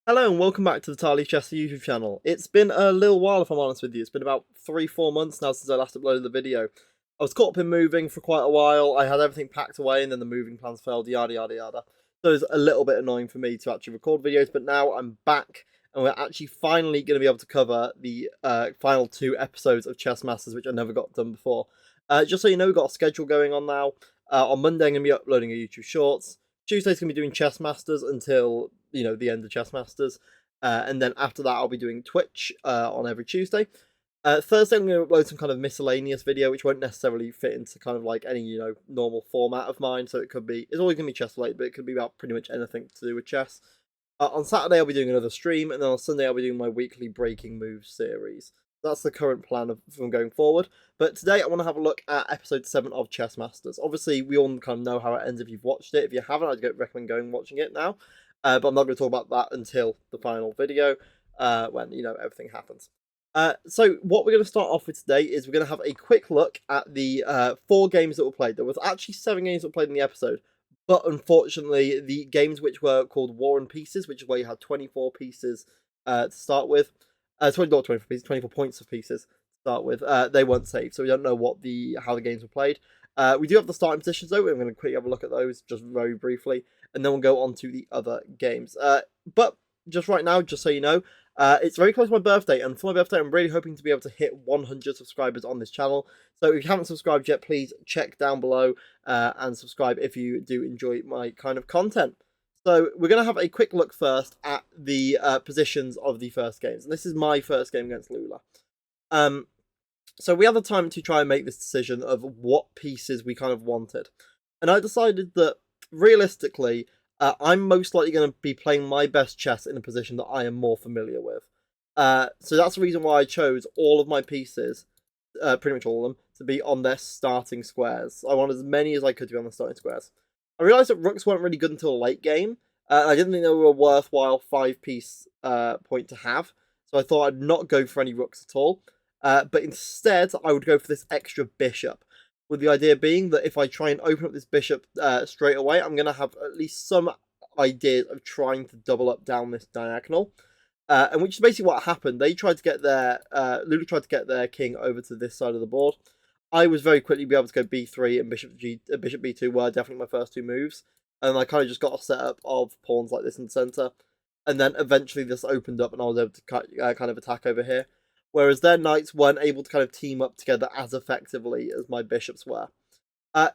Hello and welcome back to the Tarly Chester YouTube channel. It's been a little while, if I'm honest with you. It's been about 3-4 months now since I last uploaded the video. I was caught up in moving for quite a while. I had everything packed away and then the moving plans failed, yada yada yada. So it's a little bit annoying for me to actually record videos, but now I'm back and we're actually finally going to be able to cover the final 2 episodes of Chess Masters, which I never got done before. Just so you know, we've got a schedule going on now. On Monday I'm going to be uploading a YouTube Shorts. Tuesday's going to be doing Chess Masters until, the end of Chess Masters. And then after that, I'll be doing Twitch on every Tuesday. Thursday, I'm going to upload some kind of miscellaneous video, which won't necessarily fit into kind of like any, normal format of mine. So it's always going to be chess related, but it could be about pretty much anything to do with chess. On Saturday, I'll be doing another stream, and then on Sunday, I'll be doing my weekly Breaking Moves series. That's the current plan from going forward. But today, I want to have a look at episode 7 of Chess Masters. Obviously, we all kind of know how it ends if you've watched it. If you haven't, I'd recommend going and watching it now. But I'm not going to talk about that until the final video, when, everything happens. So what we're going to start off with today is we're going to have a quick look at the 4 games that were played. There was actually 7 games that were played in the episode, but unfortunately, the games which were called War and Pieces, which is where you had 24 pieces to start with, 24 pieces, 24 points of pieces to start with, they weren't saved, so we don't know how the games were played. We do have the starting positions though. I'm going to quickly have a look at those just very briefly, and then we'll go on to the other games. But just right now, just so you know, it's very close to my birthday, and for my birthday, I'm really hoping to be able to hit 100 subscribers on this channel. So if you haven't subscribed yet, please check down below and subscribe if you do enjoy my kind of content. So we're going to have a quick look first at the positions of the first games, and this is my first game against Lula. So we had the time to try and make this decision of what pieces we kind of wanted, and I decided that realistically, I'm most likely going to be playing my best chess in a position that I am more familiar with. So that's the reason why I chose all of my pieces, pretty much all of them, to be on their starting squares. I wanted as many as I could to be on the starting squares. I realised that rooks weren't really good until late game. I didn't think they were a worthwhile 5-piece point to have, so I thought I'd not go for any rooks at all. But instead, I would go for this extra bishop, with the idea being that if I try and open up this bishop straight away, I'm going to have at least some ideas of trying to double up down this diagonal. And which is basically what happened. They tried to get Lulu tried to get their king over to this side of the board. I was very quickly be able to go b3 and bishop b2 were definitely my first 2 moves. And I kind of just got a setup of pawns like this in the center. And then eventually this opened up and I was able to kind of attack over here. Whereas their knights weren't able to kind of team up together as effectively as my bishops were.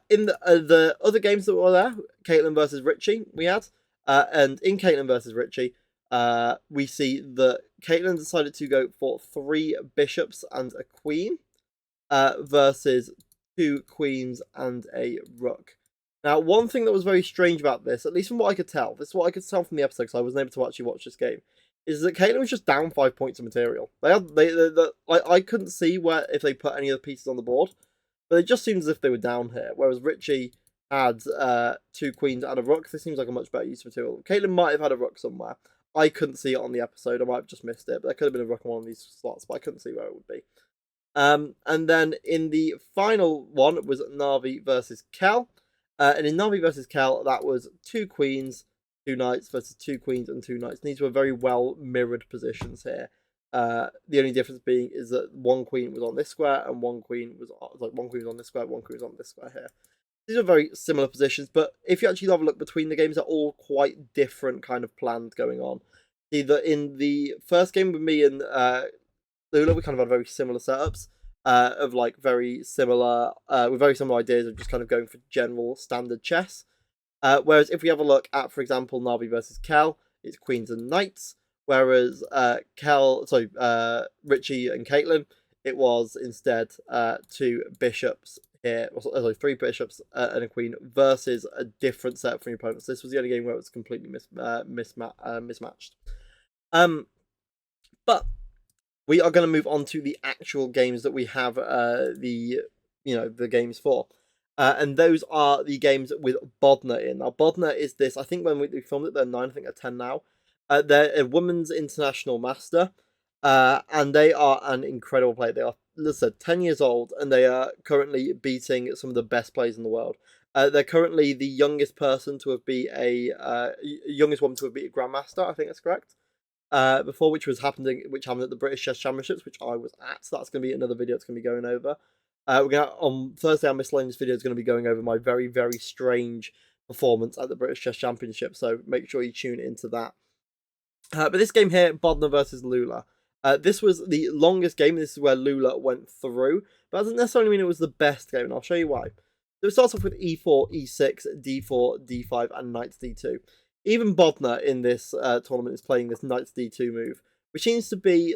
In the other games that were there, Caitlin versus Richie, we had. And in Caitlin versus Richie, we see that Caitlin decided to go for 3 bishops and a queen versus 2 queens and a rook. Now, one thing that was very strange about this, at least from what I could tell, this is what I could tell from the episode because I wasn't able to actually watch this game, is that Caitlin was just down 5 points of material. I couldn't see where if they put any of the pieces on the board, but it just seems as if they were down here. Whereas Richie had 2 queens and a rook. This seems like a much better use of material. Caitlin might have had a rook somewhere. I couldn't see it on the episode. I might have just missed it, but there could have been a rook on one of these slots, but I couldn't see where it would be. And then in the final one was Navi versus Kel. And in Navi versus Kel, that was 2 queens, 2 knights versus 2 queens and 2 knights. And these were very well mirrored positions here. The only difference being is that 1 queen was on this square and 1 queen was like 1 queen was on this square, 1 queen was on this square here. These are very similar positions, but if you actually have a look between the games, they're all quite different kind of plans going on. Either in the first game with me and Lula, we kind of had very similar setups of like very similar, with very similar ideas of just kind of going for general standard chess. Whereas if we have a look at, for example, Navi versus Kel, it's queens and knights. Whereas Richie and Caitlin, it was instead 2 bishops here, sorry, 3 bishops and a queen versus a different set from your opponents. This was the only game where it was completely mismatched. But we are going to move on to the actual games that we have the games for. And those are the games with Bodner in. Now, Bodner is this, I think when we filmed it, they're 9, I think they're 10 now. They're a women's international master, and they are an incredible player. They are, let's say, 10 years old, and they are currently beating some of the best players in the world. They're currently the youngest person to have youngest woman to have beat a grandmaster. I think that's correct. before, which happened at the British Chess Championships, which I was at. So that's going to be another video that's going to be going over. On Thursday, our miscellaneous video is going to be going over my very, very strange performance at the British Chess Championship. So make sure you tune into that. But this game here, Bodnar versus Lula. This was the longest game. This is where Lula went through. But that doesn't necessarily mean it was the best game, and I'll show you why. So it starts off with e4, e6, d4, d5, and knight d2. Even Bodnar in this tournament is playing this knight d2 move, which seems to be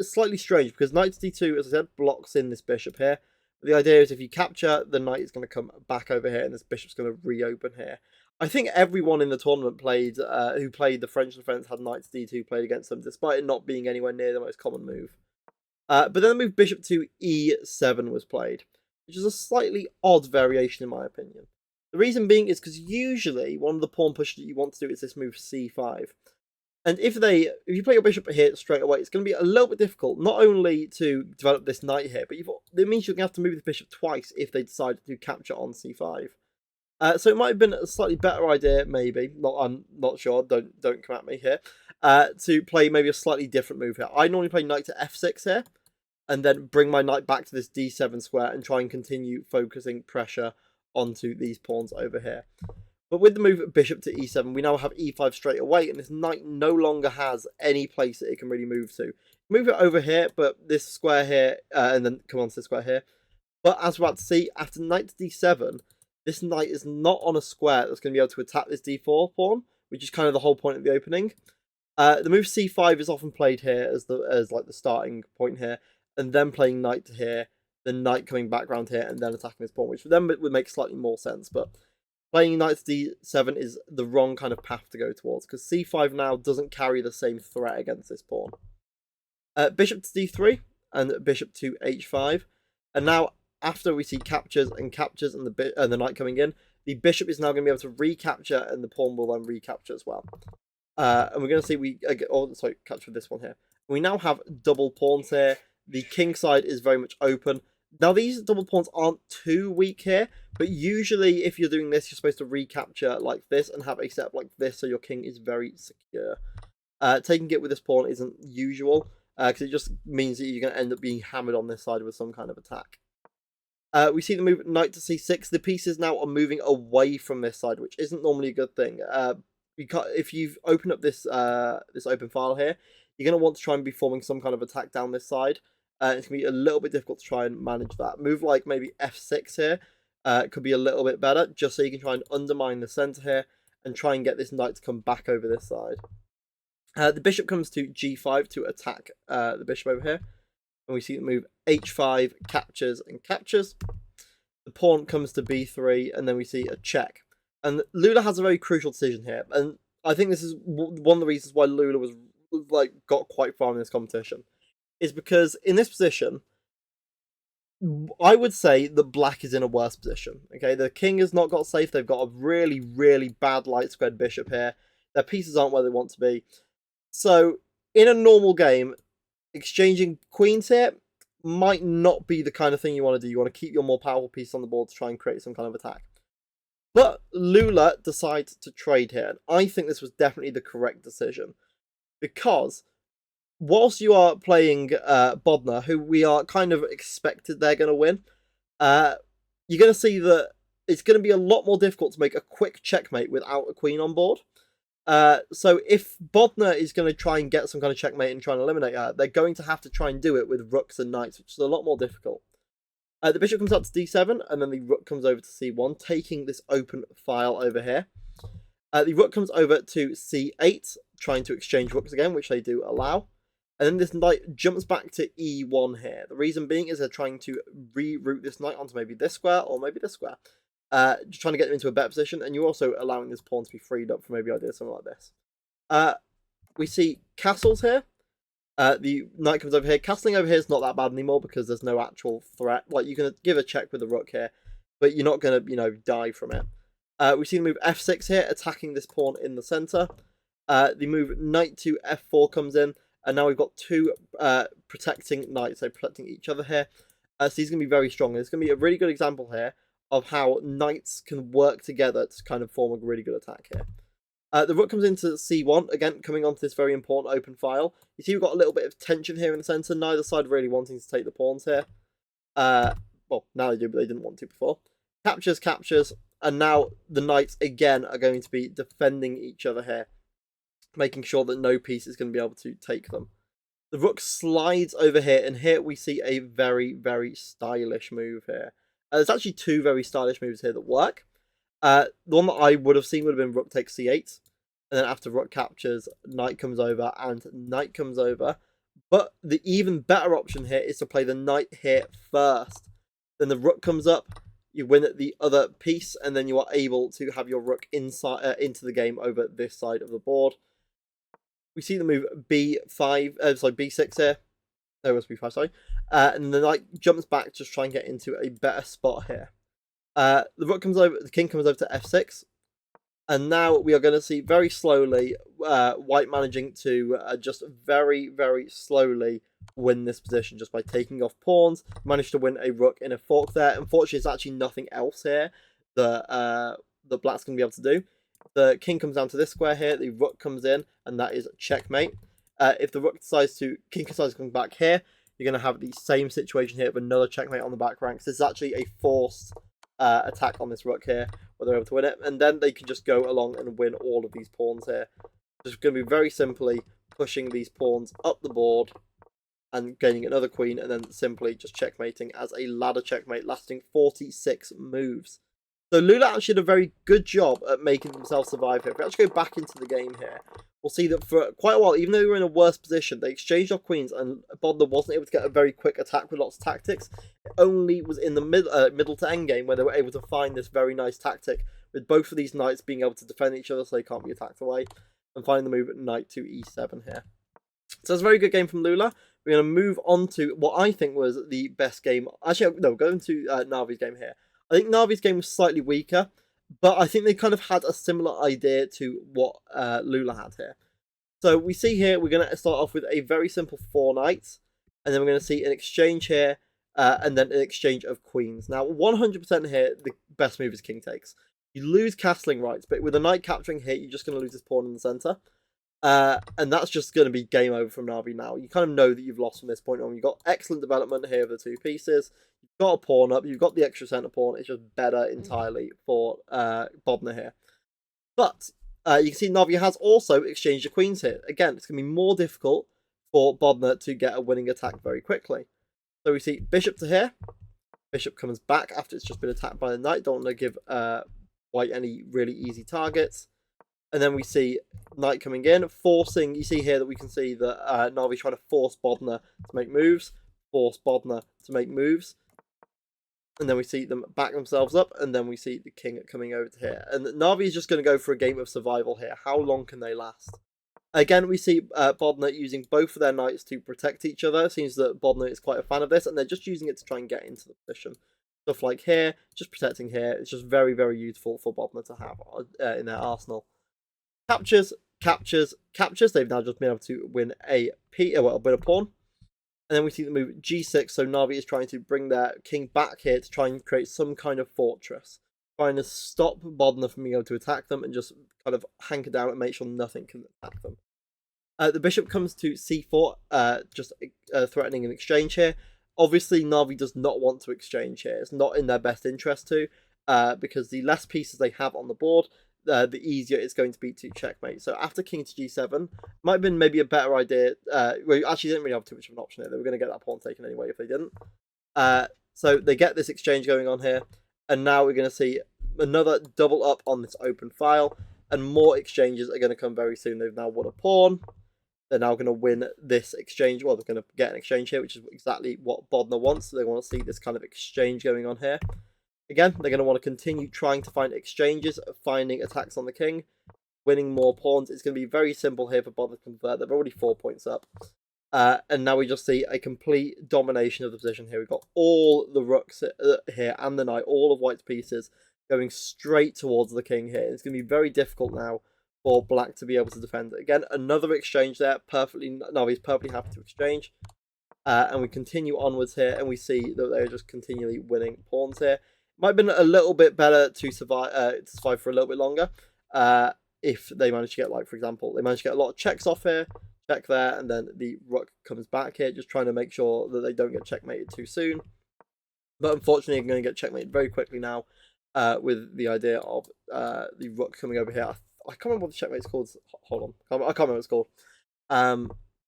slightly strange because knight d2, as I said, blocks in this bishop here. But the idea is if you capture, the knight is going to come back over here, and this bishop's going to reopen here. I think everyone in the tournament who played the French defense had knight d2 played against them, despite it not being anywhere near the most common move. But then the move bishop to e7 was played, which is a slightly odd variation in my opinion. The reason being is because usually one of the pawn pushes that you want to do is this move c5. And if you play your bishop here straight away, it's going to be a little bit difficult, not only to develop this knight here, but it means you're going to have to move the bishop twice if they decide to capture on c5. So it might have been a slightly better idea, maybe. I'm not sure. Don't come at me here. To play maybe a slightly different move here. I normally play knight to f6 here, and then bring my knight back to this d7 square and try and continue focusing pressure onto these pawns over here. But with the move bishop to e7, we now have e5 straight away, and this knight no longer has any place that it can really move to. Move it over here, but this square here, and then come on to this square here. But as we're about to see, after knight to d7, this knight is not on a square that's going to be able to attack this d4 pawn, which is kind of the whole point of the opening. The move c5 is often played here as like the starting point here, and then playing knight to here, then knight coming back round here, and then attacking this pawn, which then would make slightly more sense. But playing knight to d7 is the wrong kind of path to go towards, because c5 now doesn't carry the same threat against this pawn. Bishop to d3 and bishop to h5, and now after we see captures and the knight coming in, the bishop is now going to be able to recapture, and the pawn will then recapture as well. And we're going to see capture this one here. We now have double pawns here. The king side is very much open. Now these double pawns aren't too weak here, but usually if you're doing this, you're supposed to recapture like this and have a setup like this, so your king is very secure. Taking it with this pawn isn't usual, because it just means that you're going to end up being hammered on this side with some kind of attack. We see the move knight to c6. The pieces now are moving away from this side, which isn't normally a good thing. If you've opened up this open file here, you're going to want to try and be forming some kind of attack down this side. It's going to be a little bit difficult to try and manage that. Move like maybe f6 here could be a little bit better, just so you can try and undermine the centre here and try and get this knight to come back over this side. The bishop comes to g5 to attack the bishop over here. And we see the move h5, captures and captures. The pawn comes to b3, and then we see a check. And Lula has a very crucial decision here. And I think this is one of the reasons why Lula was got quite far in this competition. Is because in this position, I would say that black is in a worse position. Okay, the king has not got safe. They've got a really, really bad light squared bishop here. Their pieces aren't where they want to be. So in a normal game, exchanging queens here might not be the kind of thing you want to do. You want to keep your more powerful piece on the board to try and create some kind of attack. But Lula decides to trade here, and I think this was definitely the correct decision. Because whilst you are playing Bodnar, who we are kind of expected they're going to win, you're going to see that it's going to be a lot more difficult to make a quick checkmate without a queen on board. So if Bodnar is going to try and get some kind of checkmate and try and eliminate her, they're going to have to try and do it with rooks and knights, which is a lot more difficult. The bishop comes up to d7, and then the rook comes over to c1, taking this open file over here. The rook comes over to c8, trying to exchange rooks again, which they do allow. And then this knight jumps back to e1 here. The reason being is they're trying to reroute this knight onto maybe this square or maybe this square. Just trying to get them into a better position, and you're also allowing this pawn to be freed up for maybe ideas something like this. We see castles here. The knight comes over here. Castling over here is not that bad anymore because there's no actual threat. Like, you can give a check with the rook here, but you're not going to, die from it. We see the move f6 here, attacking this pawn in the center. The move knight to f4 comes in, and now we've got two protecting knights, so protecting each other here. So he's going to be very strong. There's going to be a really good example here of how knights can work together to kind of form a really good attack here. The rook comes into c1, again, coming onto this very important open file. You see we've got a little bit of tension here in the centre, neither side really wanting to take the pawns here. Well, now they do, but they didn't want to before. Captures, captures, and now the knights, again, are going to be defending each other here, making sure that no piece is going to be able to take them. The rook slides over here, and here we see a very, very stylish move here. There's actually two very stylish moves here that work. The one that I would have seen would have been rook takes c8, and then after rook captures, knight comes over, and knight comes over. But the even better option here is to play the knight here first. Then the rook comes up, you win at the other piece, and then you are able to have your rook inside into the game over this side of the board. We see the move b6 here. No, it was b5, sorry. And the knight jumps back to try and get into a better spot here. The rook comes over, the king comes over to f6. And now we are going to see very slowly white managing to just very, very slowly win this position just by taking off pawns. Managed to win a rook in a fork there. Unfortunately, it's actually nothing else here that the black's going to be able to do. The king comes down to this square here. The rook comes in, and that is checkmate. If the rook king decides to come back here, you're going to have the same situation here with another checkmate on the back ranks. This is actually a forced attack on this rook here, where they're able to win it, and then they can just go along and win all of these pawns here. Just going to be very simply pushing these pawns up the board and gaining another queen, and then simply just checkmating as a ladder checkmate lasting 46 moves. So Lula actually did a very good job at making themselves survive here. If we actually go back into the game here, we'll see that for quite a while, even though they were in a worse position, they exchanged off queens, and Bodnar wasn't able to get a very quick attack with lots of tactics. It only was in the middle to endgame where they were able to find this very nice tactic, with both of these knights being able to defend each other so they can't be attacked away, and finding the move at knight to e7 here. So it's a very good game from Lula. We're going to move on to what I think was the best game. Actually, no, going to Navi's game here. I think Navi's game was slightly weaker, but I think they kind of had a similar idea to what Lula had here. So we see here, we're going to start off with a very simple 4 knights, and then we're going to see an exchange here, and then an exchange of queens. Now, 100% here, the best move is king takes. You lose castling rights, but with a knight capturing here, you're just going to lose this pawn in the centre. And that's just going to be game over from Navi now. You kind of know that you've lost from this point on. You've got excellent development here of the two pieces. You've got a pawn up. You've got the extra centre pawn. It's just better entirely for Bodnar here. But you can see Navi has also exchanged the queens here. Again, it's going to be more difficult for Bodnar to get a winning attack very quickly. So we see bishop to here. Bishop comes back after it's just been attacked by the knight. Don't want to give white any really easy targets. And then we see knight coming in, forcing. You see here that we can see that Navi's trying to force Bodnar to make moves. Force Bodnar to make moves. And then we see them back themselves up. And then we see the king coming over to here. And Navi is just going to go for a game of survival here. How long can they last? Again, we see Bodnar using both of their knights to protect each other. It seems that Bodnar is quite a fan of this. And they're just using it to try and get into the position. Stuff like here, just protecting here. It's just very, very useful for Bodnar to have in their arsenal. Captures, captures, captures. They've now just been able to win a pawn. And then we see the move g6. So Navi is trying to bring their king back here to try and create some kind of fortress. Trying to stop Bodnar from being able to attack them and just kind of hanker down and make sure nothing can attack them. The bishop comes to c4, just threatening an exchange here. Obviously, Navi does not want to exchange here. It's not in their best interest to, because the less pieces they have on the board, the easier it's going to be to checkmate. So after king to g7, might have been maybe a better idea. Well, actually, didn't really have too much of an option here. They were going to get that pawn taken anyway if they didn't. So they get this exchange going on here, and now we're going to see another double up on this open file, and more exchanges are going to come very soon. They've now won a pawn. They're now going to win this exchange. Well, they're going to get an exchange here, which is exactly what Bodnar wants. So they want to see this kind of exchange going on here. Again, they're going to want to continue trying to find exchanges, finding attacks on the king, winning more pawns. It's going to be very simple here for Bodnar to convert. They're already 4 points up. And now we just see a complete domination of the position here. We've got all the rooks here and the knight, all of white's pieces, going straight towards the king here. It's going to be very difficult now for black to be able to defend it. Again, another exchange there. Navi's perfectly happy to exchange. And we continue onwards here, and we see that they're just continually winning pawns here. Might have been a little bit better to survive for a little bit longer. if they manage to get, like, for example, they manage to get a lot of checks off here, check there, and then the rook comes back here, just trying to make sure that they don't get checkmated too soon. But unfortunately, I'm going to get checkmated very quickly now with the idea of the rook coming over here. I can't remember what the checkmate's called. Hold on. I can't remember what it's called.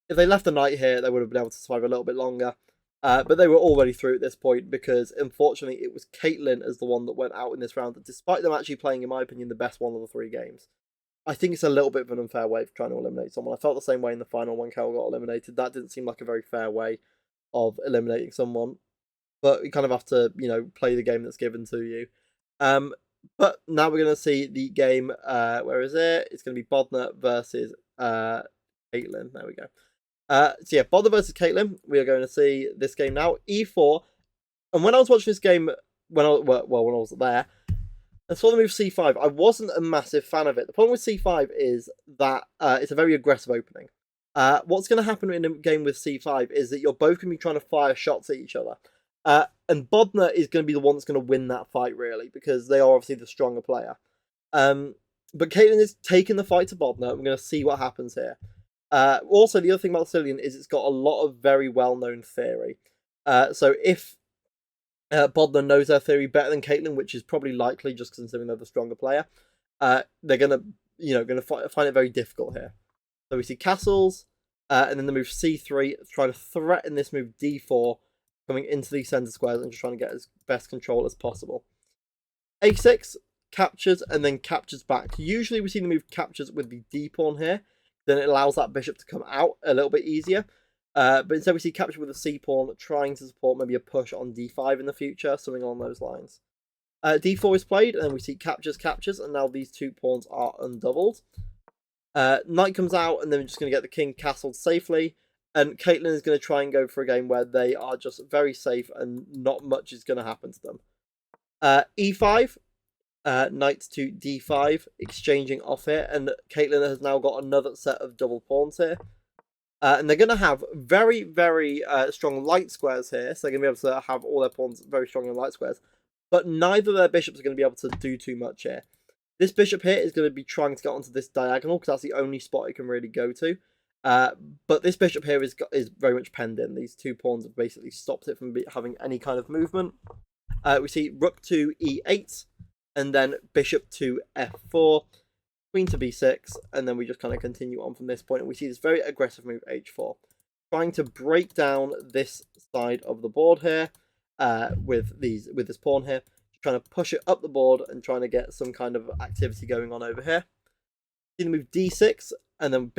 If they left the knight here, they would have been able to survive a little bit longer. But they were already through at this point because, unfortunately, it was Caitlyn as the one that went out in this round, despite them actually playing, in my opinion, the best one of the 3 games. I think it's a little bit of an unfair way of trying to eliminate someone. I felt the same way in the final when Carol got eliminated. That didn't seem like a very fair way of eliminating someone. But you kind of have to, play the game that's given to you. But now we're going to see the game, where is it? It's going to be Bodnar versus Caitlyn. There we go. So yeah, Bodnar versus Caitlyn. We are going to see this game now. E4. And when I was watching this game, when I was there, I saw the move C5. I wasn't a massive fan of it. The problem with C5 is that it's a very aggressive opening. What's going to happen in a game with C5 is that you're both going to be trying to fire shots at each other. And Bodnar is going to be the one that's going to win that fight, really, because they are obviously the stronger player. But Caitlyn is taking the fight to Bodnar. We're going to see what happens here. Also, the other thing about Sicilian is it's got a lot of very well-known theory. So if Bodnar knows their theory better than Caitlyn, which is probably likely just considering they're the stronger player, they're going to find it very difficult here. So we see castles, and then the move C3, trying to threaten this move D4, coming into these centre squares and just trying to get as best control as possible. A6 captures and then captures back. Usually we see the move captures with the D pawn here, then it allows that bishop to come out a little bit easier. But instead we see capture with a C pawn, trying to support maybe a push on D5 in the future, something along those lines. D4 is played, and then we see captures, and now these 2 pawns are undoubled. Knight comes out, and then we're just going to get the king castled safely. And Caitlyn is going to try and go for a game where they are just very safe and not much is going to happen to them. E5, knight to D5, exchanging off here. And Caitlyn has now got another set of double pawns here. And they're going to have very, very strong light squares here. So they're going to be able to have all their pawns very strong in light squares. But neither of their bishops are going to be able to do too much here. This bishop here is going to be trying to get onto this diagonal because that's the only spot it can really go to. But this bishop here is very much penned in. These 2 pawns have basically stopped it from having any kind of movement. We see rook to E8, and then bishop to F4, queen to B6, and then we just kind of continue on from this point. And we see this very aggressive move H4, trying to break down this side of the board here with this pawn here, trying to push it up the board and trying to get some kind of activity going on over here. See the move D6. And then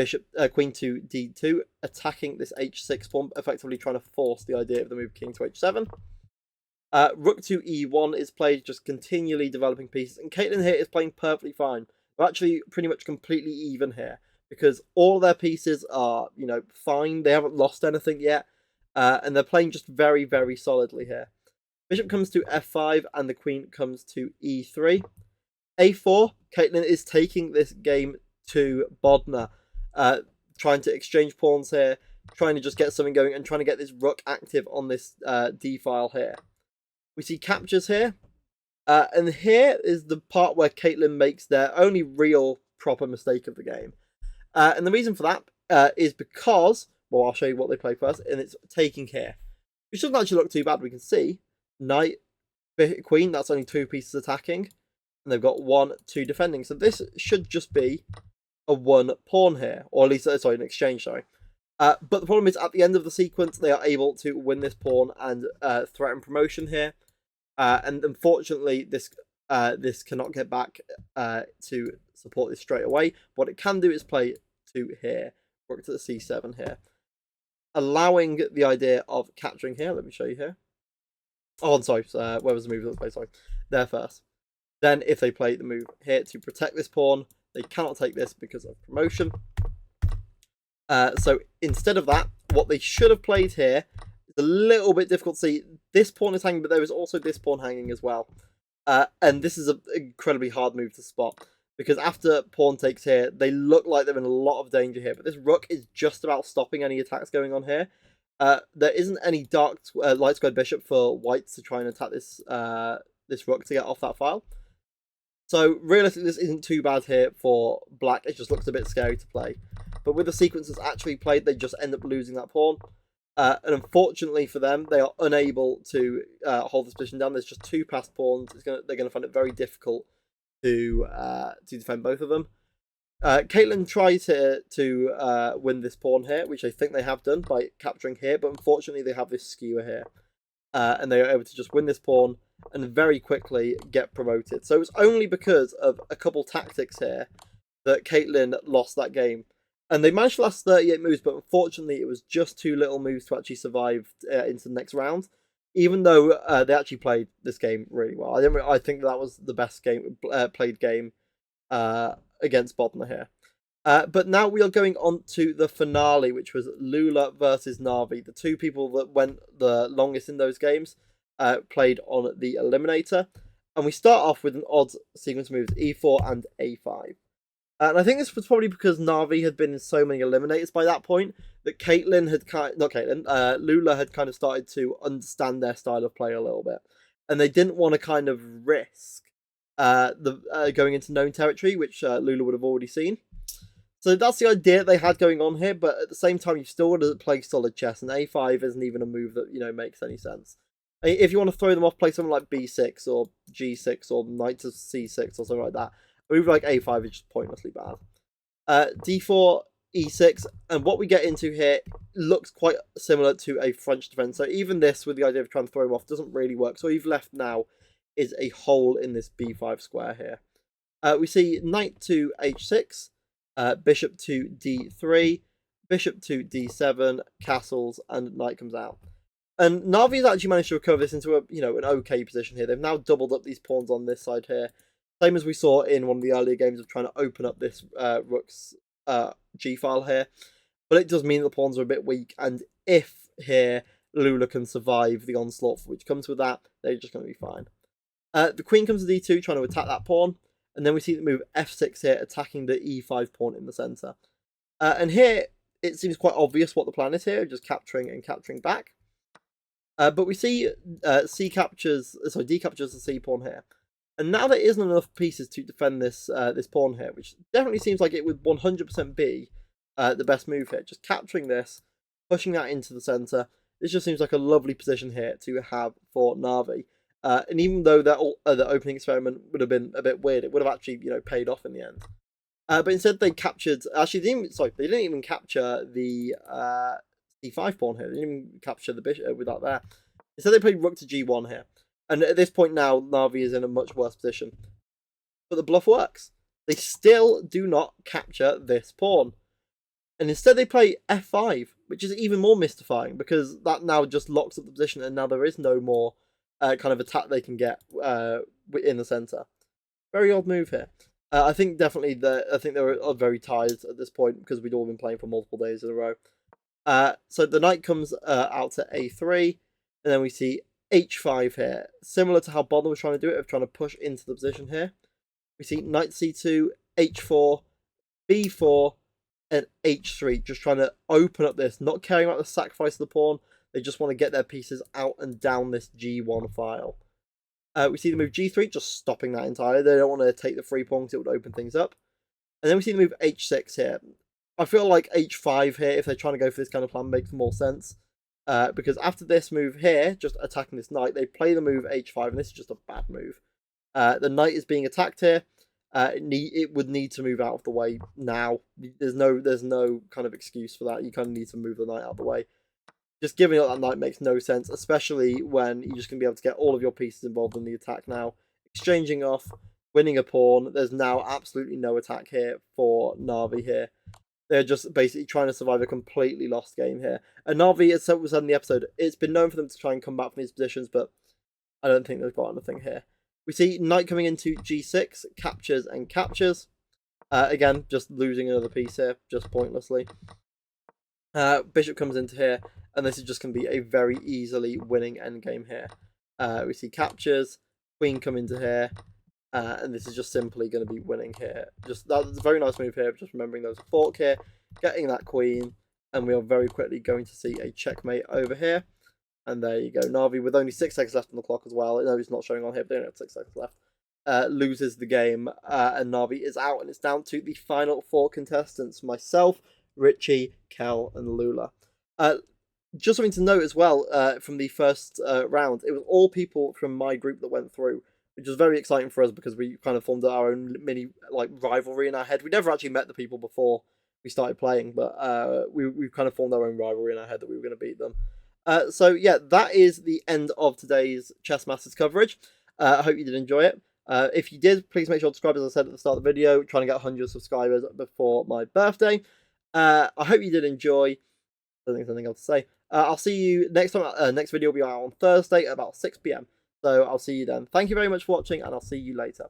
queen to D2, attacking this H6 pawn, effectively trying to force the idea of the move king to H7. Rook to E1 is played, just continually developing pieces. And Caitlyn here is playing perfectly fine. They're actually pretty much completely even here, because all their pieces are, fine. They haven't lost anything yet. And they're playing just very, very solidly here. Bishop comes to F5, and the queen comes to E3. A4, Caitlyn is taking this game to Bodnar, trying to exchange pawns here, trying to just get something going and trying to get this rook active on this D file here. We see captures here, and here is the part where Caitlyn makes their only real proper mistake of the game. And the reason for that is because, well, I'll show you what they play first, and it's taking here, which doesn't actually look too bad. We can see knight, queen, that's only 2 pieces attacking, and they've got 1, 2 defending. So this should just be a 1 pawn here, or at least, an exchange, sorry. But the problem is, at the end of the sequence, they are able to win this pawn and threaten promotion here. And unfortunately, this cannot get back to support this straight away. What it can do is play to here, rook to the C7 here, allowing the idea of capturing here. Let me show you here. Oh, I'm sorry. Where was the move that was played? Sorry, there first. Then, if they play the move here to protect this pawn, they cannot take this because of promotion. So instead of that, what they should have played here is a little bit difficult to see. This pawn is hanging, but there is also this pawn hanging as well. And this is an incredibly hard move to spot, because after pawn takes here, they look like they're in a lot of danger here. But this rook is just about stopping any attacks going on here. There isn't any dark light squared bishop for whites to try and attack this this rook to get off that file. So realistically, this isn't too bad here for black. It just looks a bit scary to play. But with the sequences actually played, they just end up losing that pawn. And unfortunately for them, they are unable to hold this position down. There's just two passed pawns. They're going to find it very difficult to defend both of them. Caitlyn tried to win this pawn here, which I think they have done by capturing here, but unfortunately they have this skewer here. And they are able to just win this pawn and very quickly get promoted. So it was only because of a couple tactics here that Caitlyn lost that game. And they managed to last 38 moves, but unfortunately it was just too little moves to actually survive into the next round. Even though they actually played this game really well. I think that was the best game played game against Bodmer here. But now we are going on to the finale, which was Lula versus Na'Vi. The two people that went the longest in those games played on the Eliminator. And we start off with an odd sequence of moves, E4 and A5. And I think this was probably because Na'Vi had been in so many Eliminators by that point that Lula had kind of started to understand their style of play a little bit. And they didn't want to kind of risk going into known territory, which Lula would have already seen. So that's the idea they had going on here, but at the same time, you've still got to play solid chess, and A5 isn't even a move that, makes any sense. If you want to throw them off, play something like B6 or G6 or Knight to C6 or something like that. A move like A5 is just pointlessly bad. D4, E6, and what we get into here looks quite similar to a French defense. So even this, with the idea of trying to throw him off, doesn't really work. So all you've left now is a hole in this B5 square here. We see Knight to H6. Bishop to D3, Bishop to D7, castles, and knight comes out. And Na'Vi's actually managed to recover this into an okay position here. They've now doubled up these pawns on this side here, same as we saw in one of the earlier games of trying to open up this rook's G file here. But it does mean the pawns are a bit weak, and if here Lula can survive the onslaught which comes with that, they're just going to be fine. The queen comes to D2, trying to attack that pawn. And then we see the move F6 here, attacking the E5 pawn in the centre. And here, it seems quite obvious what the plan is here, just capturing and capturing back. But we see D captures the C pawn here. And now there isn't enough pieces to defend this pawn here, which definitely seems like it would 100% be the best move here. Just capturing this, pushing that into the centre. This just seems like a lovely position here to have for Na'Vi. And even though the opening experiment would have been a bit weird, it would have actually paid off in the end. But instead they captured. Actually, they didn't even capture the C5 pawn here. They didn't even capture the bishop without that. Instead they played rook to G1 here. And at this point now, Na'Vi is in a much worse position. But the bluff works. They still do not capture this pawn. And instead they play F5, which is even more mystifying because that now just locks up the position and now there is no more kind of attack they can get in the centre. Very odd move here. I think definitely they were very tired at this point because we'd all been playing for multiple days in a row. So the knight comes out to A3, and then we see H5 here. Similar to how Bodmer was trying to do it, of trying to push into the position here. We see knight C2, H4, B4, and H3, just trying to open up this, not caring about the sacrifice of the pawn. They just want to get their pieces out and down this G1 file. We see the move G3, just stopping that entirely. They don't want to take the free pawn because it would open things up. And then we see the move H6 here. I feel like H5 here, if they're trying to go for this kind of plan, makes more sense. Because after this move here, just attacking this knight, they play the move H5, and this is just a bad move. The knight is being attacked here. It would need to move out of the way now. There's no kind of excuse for that. You kind of need to move the knight out of the way. Just giving up that knight makes no sense, especially when you're just going to be able to get all of your pieces involved in the attack now. Exchanging off, winning a pawn. There's now absolutely no attack here for Na'Vi here. They're just basically trying to survive a completely lost game here. And Na'Vi, as we said in the episode, it's been known for them to try and come back from these positions, but I don't think they've got anything here. We see knight coming into G6, captures and captures. Again, just losing another piece here, just pointlessly. Bishop comes into here, and this is just going to be a very easily winning endgame here. We see captures, queen come into here, and this is just simply going to be winning here. That's a very nice move here, just remembering there's a fork here, getting that queen, and we are very quickly going to see a checkmate over here. And there you go, Na'Vi with only 6 seconds left on the clock as well. No, it's not showing on here, but they only have 6 seconds left. loses the game, and Navi is out, and it's down to the final 4 contestants: myself, Richie, Kel, and Lula. Just something to note as well, from the first round, it was all people from my group that went through, which was very exciting for us because we kind of formed our own mini rivalry in our head. We never actually met the people before we started playing, but we kind of formed our own rivalry in our head that we were going to beat them. So yeah, that is the end of today's Chess Masters coverage. I hope you did enjoy it. If you did, please make sure to subscribe, as I said at the start of the video, trying to get 100 subscribers before my birthday. I hope you did enjoy. I don't think there's anything else to say. I'll see you next time. Next video will be out on Thursday at about 6 p.m. So I'll see you then. Thank you very much for watching, and I'll see you later.